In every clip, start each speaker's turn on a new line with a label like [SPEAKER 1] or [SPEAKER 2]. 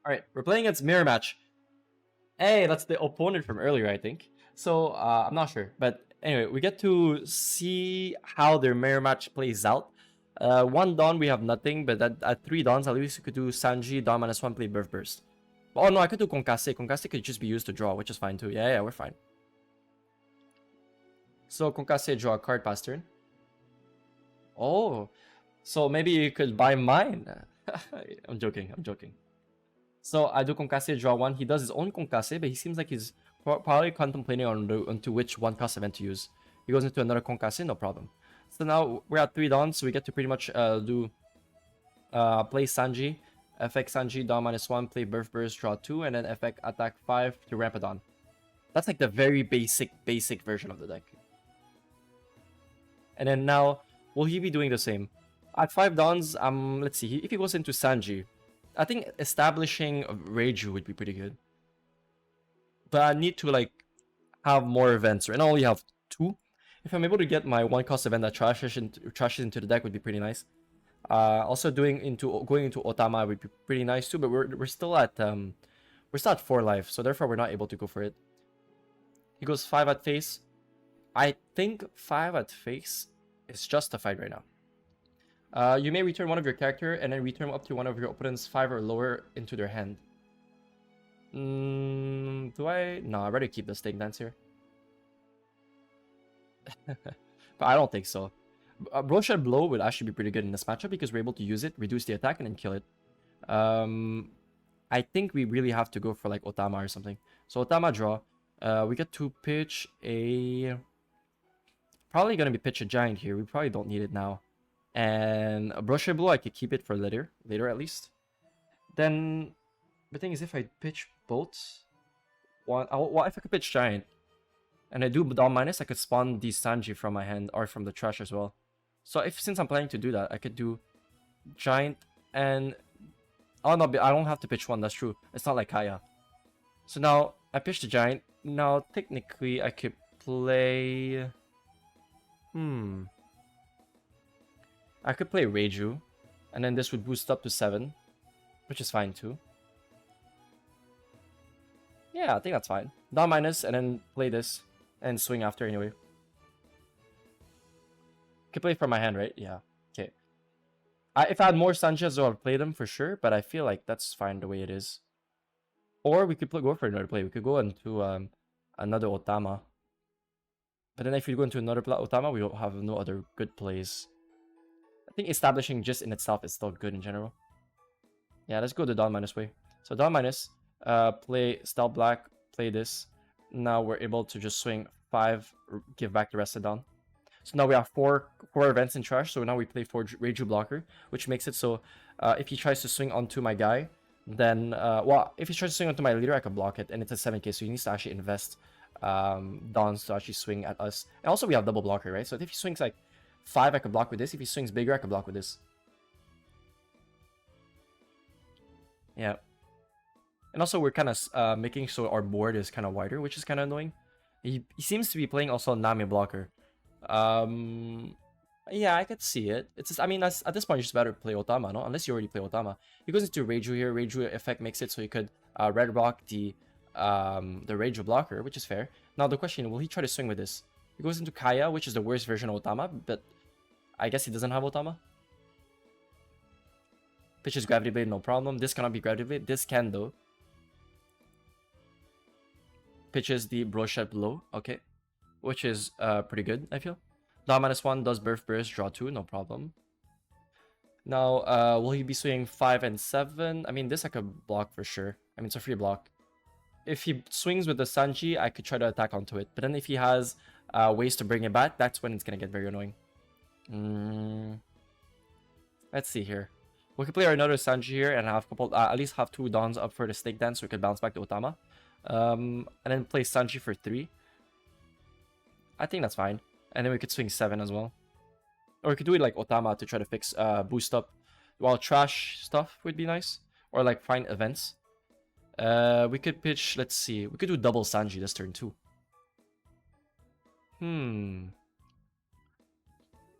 [SPEAKER 1] Alright, we're playing against Mirror Match. Hey, that's the opponent from earlier, I think. So, I'm not sure. But anyway, we get to see how their Mirror Match plays out. 1 Dawn, we have nothing, but at 3 Dawns, at least we could do Sanji, Dawn -1, play Birth Burst. Oh no, I could do Konkase. Konkase could just be used to draw, which is fine too. Yeah, we're fine. So, Konkase, draw a card past turn. Oh, so maybe you could buy mine. I'm joking. So I do Konkase, draw 1. He does his own Konkase, but he seems like he's probably contemplating onto which 1-cost event to use. He goes into another Konkase, no problem. So now we're at 3 Dawns, so we get to pretty much do play Sanji, effect Sanji, Dawn -1, play Birth Burst, draw 2, and then effect attack 5 to ramp it on. That's like the very basic version of the deck. And then now, will he be doing the same? At 5 Dawns, let's see, if he goes into Sanji, I think establishing Reiju would be pretty good. But I need to like have more events, right? And I only have 2. If I'm able to get my 1-cost event that trashes into the deck would be pretty nice. Also going into Otama would be pretty nice too, but we're still at 4 life, so therefore we're not able to go for it. He goes 5 at face. I think 5 at face is justified right now. You may return one of your character and then return up to one of your opponent's 5 or lower into their hand. Do I? No, I'd rather keep the Stake Dance here. But I don't think so. Broshed Blow would actually be pretty good in this matchup because we're able to use it, reduce the attack, and then kill it. I think we really have to go for like Otama or something. So Otama draw. We get to pitch a... Probably going to be pitch a Giant here. We probably don't need it now. And a Broshed Blow, I could keep it for later at least. Then the thing is, if I pitch both, what if I could pitch Giant and I do Dawn -, I could spawn the Sanji from my hand or from the trash as well. So since I'm planning to do that, I could do Giant and... Oh no, I don't have to pitch one, that's true. It's not like Kaya. So now I pitched the Giant. Now technically I could play... I could play Reiju, and then this would boost up to 7, which is fine too. Yeah, I think that's fine. Dawn -, and then play this, and swing after anyway. Could play from my hand, right? Yeah, okay. If I had more Sanji, I would play them for sure, but I feel like that's fine the way it is. Or we could go for another play. We could go into another Otama. But then if we go into another Otama, we will have no other good plays. I think establishing just in itself is still good in general. Yeah, let's go the Dawn -, way. So Dawn -, play Stealth Black, play this. Now we're able to just swing 5, give back the rest of Dawn. So now we have 4 events in trash, so now we play 4 Reiju blocker, which makes it so if he tries to swing onto my guy, then, well, if he tries to swing onto my leader, I can block it, and it's a 7k, so he needs to actually invest Dawns to actually swing at us. And also we have double blocker, right? So if he swings like 5, I could block with this. If he swings bigger, I could block with this. Yeah. And also we're kind of making so our board is kind of wider, which is kind of annoying. He seems to be playing also Nami blocker. Yeah, I could see it. It's just, I mean, at this point, you just better play Otama, no? Unless you already play Otama. He goes into Reiju here. Reiju effect makes it so he could red rock the Reiju blocker, which is fair. Now the question, will he try to swing with this? He goes into Kaya, which is the worst version of Otama, but I guess he doesn't have Otama. Pitches Gravity Blade, no problem. This cannot be Gravity Blade. This can, though. Pitches the Broshed Blow, okay. Which is pretty good, I feel. Dawn -1 does Birth Burst, draw 2, no problem. Now, will he be swinging 5 and 7? I mean, this I could block for sure. I mean, it's a free block. If he swings with the Sanji, I could try to attack onto it. But then if he has ways to bring it back, that's when it's going to get very annoying. Let's see here. We could play another Sanji here and have at least have 2 Dawns up for the Stake Dance so we could bounce back to Otama. And then play Sanji for 3. I think that's fine. And then we could swing 7 as well. Or we could do it like Otama to try to fix boost up. While trash stuff would be nice. Or like find events. We could pitch, let's see. We could do double Sanji this turn too.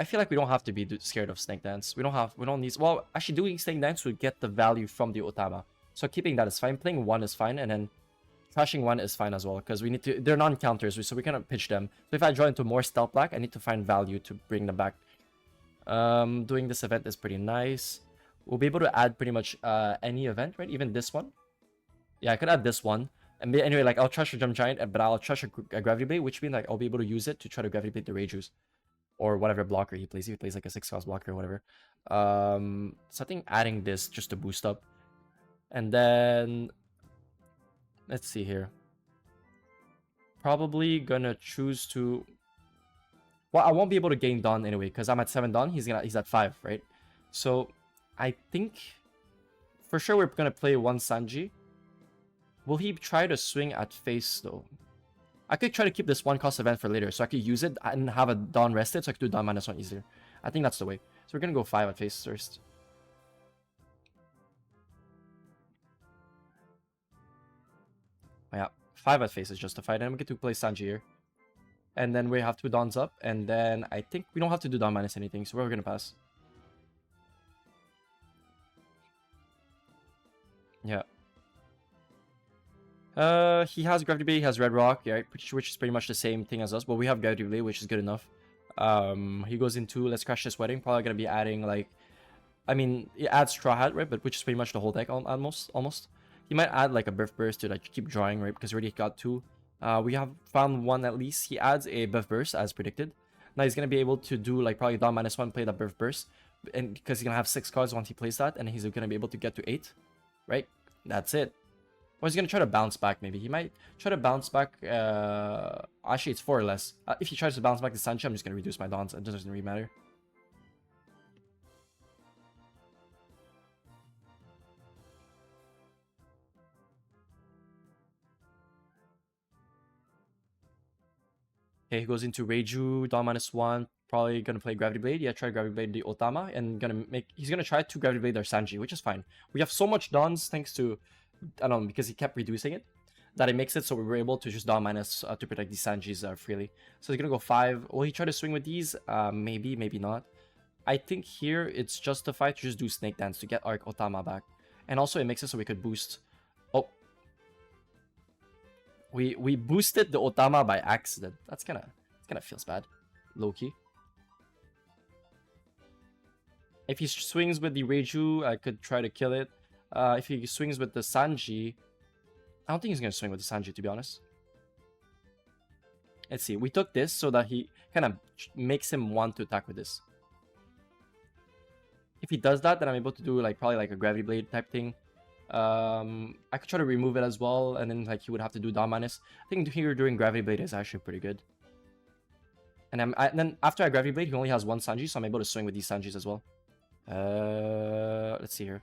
[SPEAKER 1] I feel like we don't have to be scared of Snake Dance. We don't need... Well, actually doing Snake Dance would get the value from the Otama. So keeping that is fine. Playing 1 is fine, and then trashing 1 is fine as well, because we need to. They're non-counters, so we cannot pitch them. So if I draw into more stealth black, I need to find value to bring them back. Doing this event is pretty nice. We'll be able to add pretty much any event, right? Even this one. Yeah, I could add this one. And anyway, like I'll trash a Jump Giant, but I'll trash a Gravity Blade, which means like I'll be able to use it to try to Gravity Blade the Reijus. Or whatever blocker he plays. If he plays like a 6-cost blocker or whatever. So I think adding this just to boost up. And then let's see here. Probably gonna choose to. Well, I won't be able to gain Dawn anyway, because I'm at 7 Dawn. He's at 5, right? So I think for sure we're gonna play 1 Sanji. Will he try to swing at face though? I could try to keep this 1-cost event for later, so I could use it and have a Dawn rested, so I could do Dawn -1 easier. I think that's the way. So we're gonna go 5 at face first. Yeah, 5 at face is justified, and we get to play Sanji here. And then we have 2 Dawns up, and then I think we don't have to do Dawn minus anything, so we're gonna pass. Yeah. He has Gravity Blade, he has Red Rock, yeah, which is pretty much the same thing as us, but we have Gravity Blade, which is good enough. He goes into Let's Crash This Wedding, probably gonna be adding like, I mean, it adds Straw Hat, right? But which is pretty much the whole deck almost. He might add like a Birth Burst to like keep drawing, right? Because we already got 2. We have found 1 at least. He adds a Birth Burst as predicted. Now he's gonna be able to do like probably Dawn -1, play that Birth Burst, and because he's gonna have 6 cards once he plays that, and he's gonna be able to get to 8, right? That's it. Or he's gonna try to bounce back. Maybe he might try to bounce back. Actually, it's 4 or less. If he tries to bounce back to Sanji, I'm just gonna reduce my Dawns. It doesn't really matter. Okay, he goes into Reiju, Dawn -1, probably gonna play Gravity Blade. Yeah, try Gravity Blade the Otama, and he's gonna try to Gravity Blade our Sanji, which is fine. We have so much Dawns thanks to, I don't know, because he kept reducing it, that it makes it so we were able to just Dawn minus to protect these Sanjis freely. So he's gonna go 5. Will he try to swing with these? Maybe, maybe not. I think here it's justified to just do Snake Dance to get our Otama back. And also it makes it so we could boost. Oh. We boosted the Otama by accident. That's kind of feels bad. Low-key. If he swings with the Reiju, I could try to kill it. If he swings with the Sanji, I don't think he's going to swing with the Sanji, to be honest. Let's see. We took this so that he kind of makes him want to attack with this. If he does that, then I'm able to do like probably like a Gravity Blade type thing. I could try to remove it as well, and then like he would have to do Dawn minus. I think here doing Gravity Blade is actually pretty good. And then after I Gravity Blade, he only has 1 Sanji, so I'm able to swing with these Sanjis as well. Let's see here.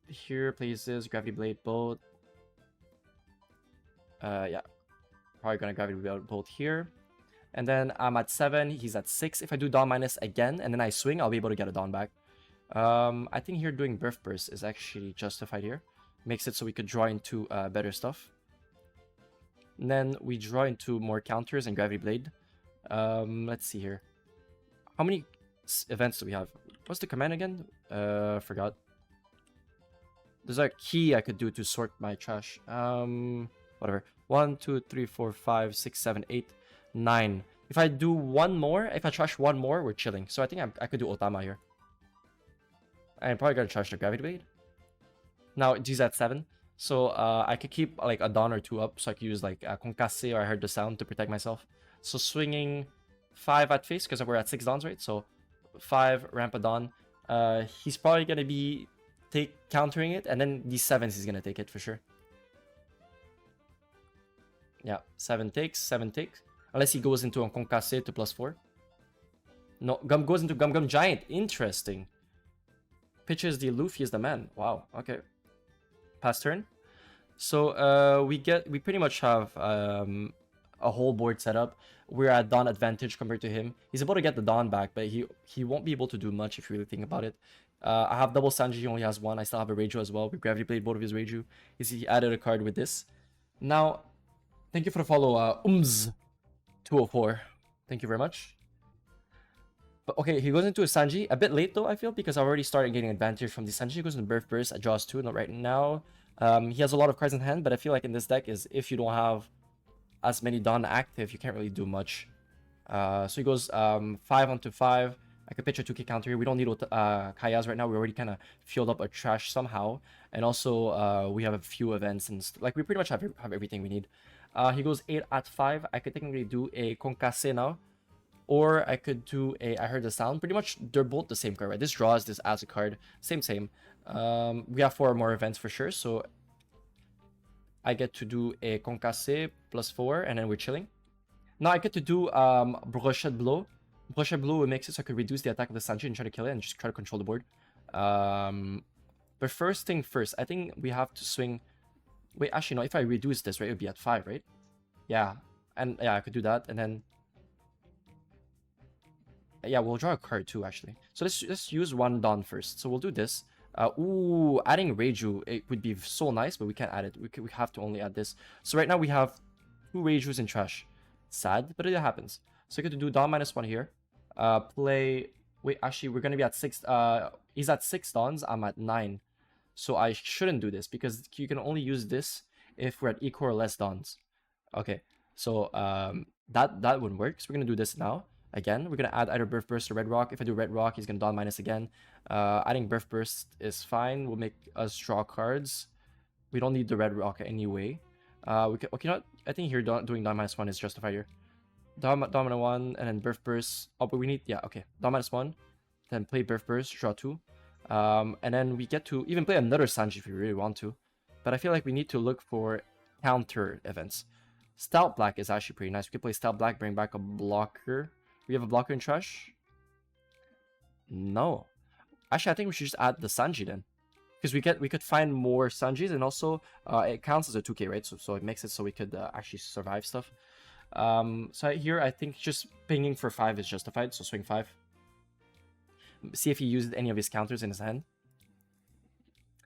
[SPEAKER 1] Here places Gravity Blade both. Yeah, probably gonna Gravity Blade both here. And then I'm at 7, he's at 6. If I do Dawn minus again and then I swing, I'll be able to get a Dawn back. I think here doing Birth Burst is actually justified here. Makes it so we could draw into better stuff. And then we draw into more counters and Gravity Blade. Let's see here. How many events do we have? What's the command again? Forgot. There's a key I could do to sort my trash. Whatever. 1, 2, 3, 4, 5, 6, 7, 8, 9. If I do 1 more, if I trash 1 more, we're chilling. So I think I could do Otama here. I'm probably gonna trash the Gravity Blade. Now he's at 7, so I could keep like a Dawn or 2 up, so I could use like Konkase or I Heard the Sound to protect myself. So swinging 5 at face because we're at 6 Dawns, right? So 5 ramp a Dawn. He's probably gonna be countering it, and then these 7s he's gonna take it for sure. Yeah, 7 takes, unless he goes into a Konkase to +4. No, Gum goes into Gum Giant. Interesting. Pitches the Luffy is the man. Wow, okay. Pass turn. So we pretty much have a whole board set up. We're at Dawn advantage compared to him. He's able to get the Dawn back, but he won't be able to do much if you really think about it. I have double Sanji, he only has 1. I still have a Reiju as well. We Gravity Blade both of his Reiju. He added a card with this. Now, thank you for the follow, Ums204. Thank you very much. But okay, he goes into a Sanji. A bit late though, I feel, because I already started getting advantage from the Sanji. He goes into Birth Burst, I draws 2, not right now. He has a lot of cards in hand, but I feel like in this deck is if you don't have as many Dawn active, you can't really do much. So he goes 5 onto 5. I could pitch a 2k counter here. We don't need Kaya's right now. We already kind of filled up our trash somehow. And also, we have a few events and like we pretty much have everything we need. He goes 8 at 5. I could technically do a Concasse now. Or I could do a I Heard the Sound. Pretty much, they're both the same card, right? This draws, this adds a card. Same. We have 4 more events for sure. So I get to do a Concasse plus 4, and then we're chilling. Now I get to do Brochet Blow. Brochet Blow makes it so I could reduce the attack of the Sanji and try to kill it and just try to control the board. But first thing first, I think we have to swing... Wait, actually, no, if I reduce this, right, it would be at 5, right? Yeah, and yeah, I could do that, and then... Yeah, we'll draw a card too, actually. So let's use one Dawn first. So we'll do this. Ooh, adding Reiju, it would be so nice, but we can't add it. We have to only add this. So right now we have 2 Reijus in trash. Sad, but it happens. So I get to do Dawn -1 here. Play... Wait, actually, we're going to be at 6... he's at 6 Dawns, I'm at 9. So I shouldn't do this, because you can only use this if we're at equal or less Dawns. Okay, so that wouldn't work. So we're going to do this now. Again, we're going to add either Birth Burst or Red Rock. If I do Red Rock, he's going to Dawn minus again. Adding Birth Burst is fine. We'll make us draw cards. We don't need the Red Rock anyway. Okay, you know what? I think here doing Dawn -1 is justified here. Dawn -1 and then Birth Burst. Oh, but we need... Yeah, okay. Dawn -1. Then play Birth Burst, draw 2. And then we get to even play another Sanji if we really want to. But I feel like we need to look for counter events. Stout Black is actually pretty nice. We could play Stout Black, bring back a blocker. We have a blocker in trash? No. Actually, I think we should just add the Sanji then. Because we could find more Sanjis, and also it counts as a 2k, right? So it makes it so we could actually survive stuff. So here I think just pinging for 5 is justified, so swing 5. See if he used any of his counters in his hand.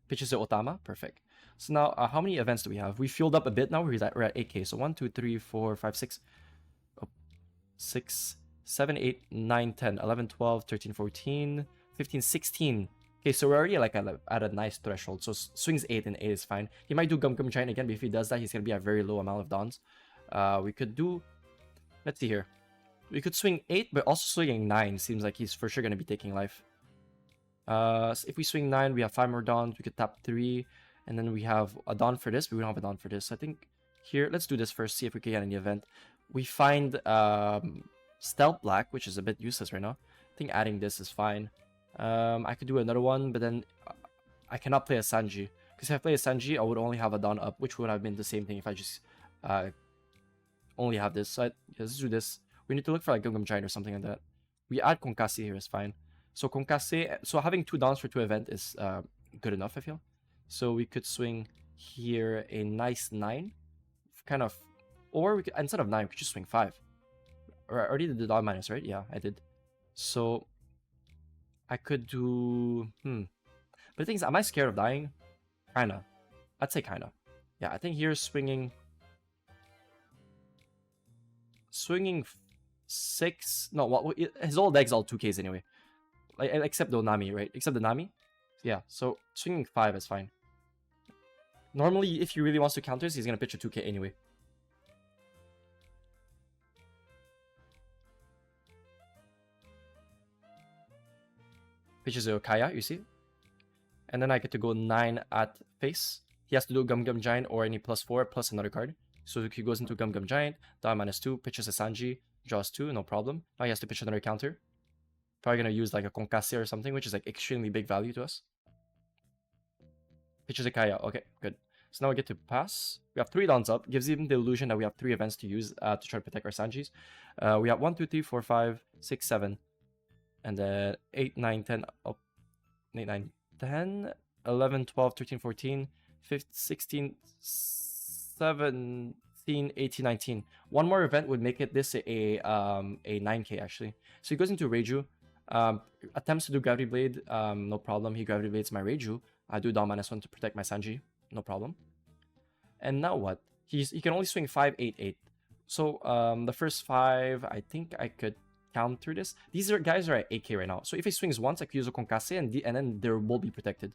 [SPEAKER 1] Pitches to Otama, perfect. So now, how many events do we have? We filled up a bit now, we're at 8k, so 1, 2, 3, 4, 5, 6. Oh, 6, 7, 8, 9, 10, 11, 12, 13, 14, 15, 16. Okay, so we're already like at a nice threshold. So swings 8 and 8 is fine. He might do Gum Gum Giant again, but if he does that, he's going to be at a very low amount of Dawns. We could do... Let's see here. We could swing 8, but also swinging 9 seems like he's for sure going to be taking life. So if we swing 9, we have 5 more Dawns. We could tap 3, and then we have a Dawn for this, but we don't have a Dawn for this. I think here, let's do this first, see if we can get any event. We find Stealth Black, which is a bit useless right now. I think adding this is fine. I could do another one, but then I cannot play a Sanji. Because if I play a Sanji, I would only have a Dawn up, which would have been the same thing if I just only have this. So let's do this. We need to look for like Gum Gum Giant or something like that. We add Concasse here is fine. So Concasse, so having 2 Dawns for 2 event is good enough, I feel. So we could swing here a nice 9. Kind of, or we could, instead of 9, we could just swing 5. Or I already did the Dawn minus, right? Yeah, I did. So I could do... But the thing is, am I scared of dying? Kinda. I'd say kinda. Yeah, I think here swinging 6... No, well, his old deck's all 2Ks anyway. Like, except the Nami, right? Except the Nami? Yeah, so swinging 5 is fine. Normally, if he really wants to counter this, he's gonna pitch a 2k anyway. Pitches a Kaya, you see? And then I get to go 9 at face. He has to do Gum Gum Giant or any +4 plus another card. So he goes into Gum Gum Giant, Dawn -2, pitches a Sanji, draws 2, no problem. Now he has to pitch another counter. Probably gonna use like a Concasse or something, which is like extremely big value to us. Pitches a Kaya, okay, good. So now we get to pass. We have 3 Dawns up, gives him the illusion that we have 3 events to use to try to protect our Sanjis. We have 1, 2, 3, 4, 5, 6, 7. And then 8, 9, 10, oh, 8, 9, 10, 11, 12, 13, 14, 15, 16, 17, 18, 19. One more event would make it this a 9k actually. So he goes into Reiju, attempts to do Gravity Blade, no problem. He Gravity Blades my Reiju. I do Dawn -1 to protect my Sanji, no problem. And now what? He can only swing 5, 8, 8. So the first 5, I think I could counter this. These guys are at 8k right now. So if he swings once, I could use a Concasse and then they will be protected.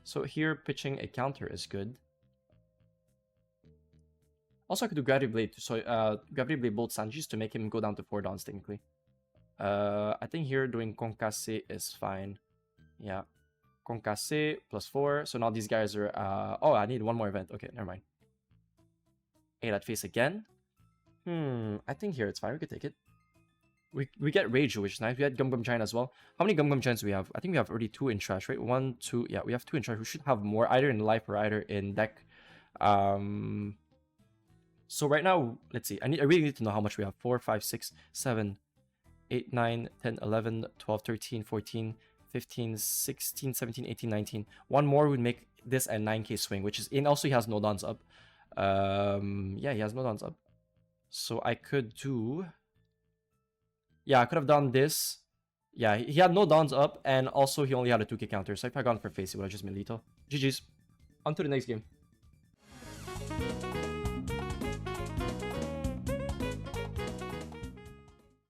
[SPEAKER 1] So here, pitching a counter is good. Also, I could do Gravity Blade, so Gravity Blade both Sanjis to make him go down to 4 downs, technically. I think here doing Concasse is fine. Yeah. Concasse plus 4. So now these guys are... oh, I need one more event. Okay, never mind. Hey, that face again. I think here it's fine. We could take it. We get Rage, which is nice. We had Gum Gum Giant as well. How many Gum Gum Giants do we have? I think we have already 2 in trash, right? 1, 2. Yeah, we have 2 in trash. We should have more, either in life or either in deck. So right now, let's see. I really need to know how much we have. 4, 5, 6, 7, 8, 9, 10, 11, 12, 13, 14, 15, 16, 17, 18, 19. One more would make this a 9k swing, which is... And also he has no dons up. Yeah, he has no dons up. So I could do... Yeah, I could have done this. Yeah, he had no dons up, and also he only had a 2k counter. So if I gone for face, it would have just been lethal. GG's. On to the next game.